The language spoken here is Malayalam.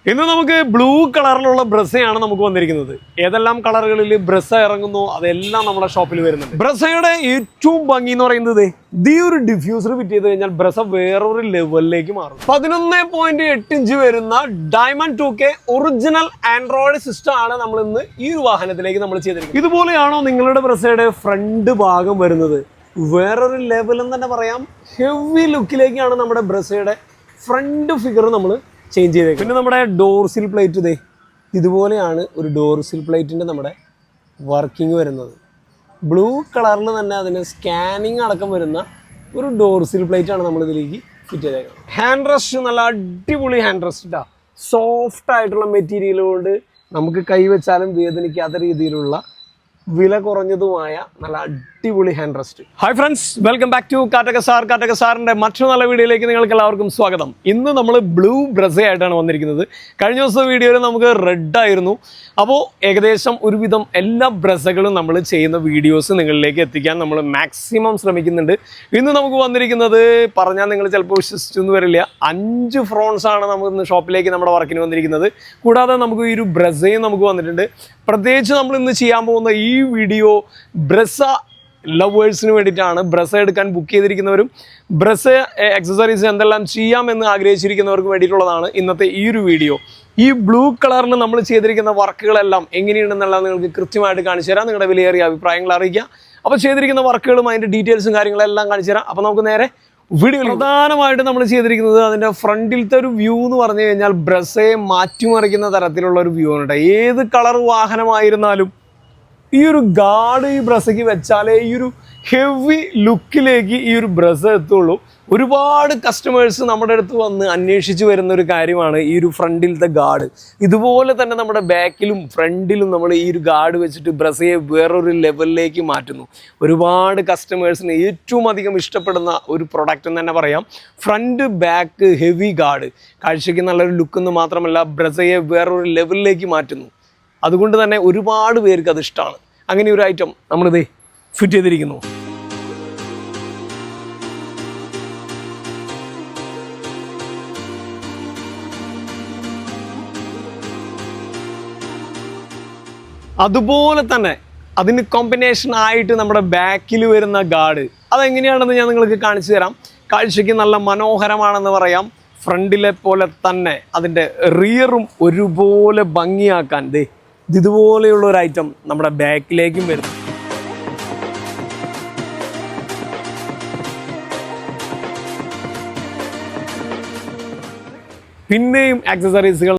ഇന്ന് നമുക്ക് ബ്ലൂ കളറിലുള്ള ബ്രസയാണ് നമുക്ക് വന്നിരിക്കുന്നത്. ഏതെല്ലാം കളറുകളിൽ ബ്രസ ഇറങ്ങുന്നു അതെല്ലാം നമ്മുടെ ഷോപ്പിൽ വരുന്നുണ്ട്. ബ്രസയുടെ ഏറ്റവും ഭംഗി എന്ന് പറയുന്നത് ഈ ഒരു ഡിഫ്യൂസർ ഫിറ്റ് ചെയ്ത് കഴിഞ്ഞാൽ ബ്രസ വേറൊരു ലെവലിലേക്ക് മാറും. 11.8 ഇഞ്ച് വരുന്ന diamond 2K original Android system ആണ് നമ്മൾ ഇന്ന് ഈ ഒരു വാഹനത്തിലേക്ക് നമ്മൾ ചെയ്തിരിക്കുന്നത്. ഇതുപോലെയാണോ നിങ്ങളുടെ ബ്രസയുടെ ഫ്രണ്ട് ഭാഗം വരുന്നത്? വേറൊരു ലെവൽ എന്ന് തന്നെ പറയാം. ഹെവി ലുക്കിലേക്കാണ് നമ്മുടെ ബ്രസയുടെ ഫ്രണ്ട് ഫിഗർ നമ്മൾ ചേഞ്ച് ചെയ്തേക്കും. പിന്നെ നമ്മുടെ ഡോർസിൽ പ്ലേറ്റ് ഇതുപോലെയാണ് ഒരു ഡോർസിൽ പ്ലേറ്റിൻ്റെ നമ്മുടെ വർക്കിംഗ് വരുന്നത്. ബ്ലൂ കളറിൽ തന്നെ അതിന് സ്കാനിങ് അടക്കം വരുന്ന ഒരു ഡോർസിൽ പ്ലേറ്റ് ആണ് നമ്മൾ ഇതിലേക്ക് ഫിറ്റ് ചെയ്തേക്കുന്നത്. ഹാൻഡ് റെസ്റ്റ് നല്ല അടിപൊളി ഹാൻഡ് റെസ്റ്റ് സോഫ്റ്റ് ആയിട്ടുള്ള മെറ്റീരിയൽ കൊണ്ട് നമുക്ക് കൈവച്ചാലും വേദനിക്കാത്ത രീതിയിലുള്ള വില കുറഞ്ഞതുമായ നല്ല അടിപൊളി hand rest. Hi friends, welcome back to കാറ്റകസാറിൻ്റെ മറ്റൊരു നല്ല വീഡിയോയിലേക്ക് നിങ്ങൾക്ക് എല്ലാവർക്കും സ്വാഗതം. ഇന്ന് നമ്മൾ ബ്ലൂ ബ്രസ ആയിട്ടാണ് വന്നിരിക്കുന്നത്. കഴിഞ്ഞ ദിവസത്തെ വീഡിയോയിൽ നമുക്ക് റെഡ് ആയിരുന്നു. അപ്പോൾ ഏകദേശം ഒരുവിധം എല്ലാ ബ്രസകളും നമ്മൾ ചെയ്യുന്ന വീഡിയോസ് നിങ്ങളിലേക്ക് എത്തിക്കാൻ നമ്മൾ മാക്സിമം ശ്രമിക്കുന്നുണ്ട്. ഇന്ന് നമുക്ക് വന്നിരിക്കുന്നത് പറഞ്ഞാൽ നിങ്ങൾ ചിലപ്പോൾ വിശ്വസിച്ചൊന്നും വരില്ല, 5 ഫ്രോൺസ് ആണ് നമുക്ക് ഇന്ന് ഷോപ്പിലേക്ക് നമ്മുടെ വർക്കിന് വന്നിരിക്കുന്നത്. കൂടാതെ നമുക്ക് ഈ ഒരു ബ്രസയും നമുക്ക് വന്നിട്ടുണ്ട്. പ്രത്യേകിച്ച് നമ്മൾ ഇന്ന് ചെയ്യാൻ പോകുന്ന ഈ വീഡിയോ ബ്രസ ലവേഴ്സിന് വേണ്ടിയിട്ടാണ്. ബ്രസ എടുക്കാൻ ബുക്ക് ചെയ്തിരിക്കുന്നവരും ബ്രസ ആക്സസറീസ് എന്തെല്ലാം ചെയ്യാമെന്ന് ആഗ്രഹിച്ചിരിക്കുന്നവർക്ക് വേണ്ടിയിട്ടുള്ളതാണ് ഇന്നത്തെ ഈ ഒരു വീഡിയോ. ഈ ബ്ലൂ കളറിൽ നമ്മൾ ചെയ്തിരിക്കുന്ന വർക്കുകളെല്ലാം എങ്ങനെയുണ്ടെന്നെല്ലാം നിങ്ങൾക്ക് കൃത്യമായിട്ട് കാണിച്ചു തരാം. നിങ്ങളുടെ വിലയേറിയ അഭിപ്രായങ്ങൾ അറിയിക്കുക. അപ്പോൾ ചെയ്തിരിക്കുന്ന വർക്കുകളും അതിൻ്റെ ഡീറ്റെയിൽസും കാര്യങ്ങളെല്ലാം കാണിച്ചു തരാം. അപ്പോൾ നമുക്ക് നേരെ വീഡിയോ. പ്രധാനമായിട്ട് നമ്മൾ ചെയ്തിരിക്കുന്നത് അതിൻ്റെ ഫ്രണ്ടിലത്തെ ഒരു വ്യൂ എന്ന് പറഞ്ഞു കഴിഞ്ഞാൽ ബ്രസയെ മാറ്റിമറിക്കുന്ന തരത്തിലുള്ള ഒരു വ്യൂ ആണ്. ഏത് കളർ വാഹനമായിരുന്നാലും ഈ ഒരു ഗാർഡ് ഈ ബ്രസയ്ക്ക് വെച്ചാലേ ഈ ഒരു ഹെവി ലുക്കിലേക്ക് ഈ ഒരു ബ്രസ എത്തുള്ളൂ. ഒരുപാട് കസ്റ്റമേഴ്സ് നമ്മുടെ അടുത്ത് വന്ന് അന്വേഷിച്ച് വരുന്ന ഒരു കാര്യമാണ് ഈ ഒരു ഫ്രണ്ടിലത്തെ ഗാർഡ്. ഇതുപോലെ തന്നെ നമ്മുടെ ബാക്കിലും ഫ്രണ്ടിലും നമ്മൾ ഈ ഒരു ഗാർഡ് വെച്ചിട്ട് ബ്രസയെ വേറൊരു ലെവലിലേക്ക് മാറ്റുന്നു. ഒരുപാട് കസ്റ്റമേഴ്സിന് ഏറ്റവും അധികം ഇഷ്ടപ്പെടുന്ന ഒരു പ്രൊഡക്റ്റ് എന്ന് തന്നെ പറയാം. ഫ്രണ്ട് ബാക്ക് ഹെവി ഗാർഡ് കാഴ്ചയ്ക്ക് നല്ലൊരു ലുക്കെന്ന് മാത്രമല്ല ബ്രസയെ വേറൊരു ലെവലിലേക്ക് മാറ്റുന്നു. അതുകൊണ്ട് തന്നെ ഒരുപാട് പേർക്ക് അത് ഇഷ്ടമാണ്. അങ്ങനെ ഒരു ഐറ്റം നമ്മളിത് ഫിറ്റ് ചെയ്തിരിക്കുന്നു. അതുപോലെ തന്നെ അതിന് കോമ്പിനേഷൻ ആയിട്ട് നമ്മുടെ ബാക്കിൽ വരുന്ന ഗാർഡ് അതെങ്ങനെയാണെന്ന് ഞാൻ നിങ്ങൾക്ക് കാണിച്ചു തരാം. കാഴ്ചയ്ക്ക് നല്ല മനോഹരമാണെന്ന് പറയാം. ഫ്രണ്ടിലെ പോലെ തന്നെ അതിൻ്റെ റിയറും ഒരുപോലെ ഭംഗിയാക്കാൻ ഇതുപോലെയുള്ള ഒരു ഐറ്റം നമ്മുടെ ബാക്കിലേക്കും വരും. പിന്നെയും ആക്സസറീസുകൾ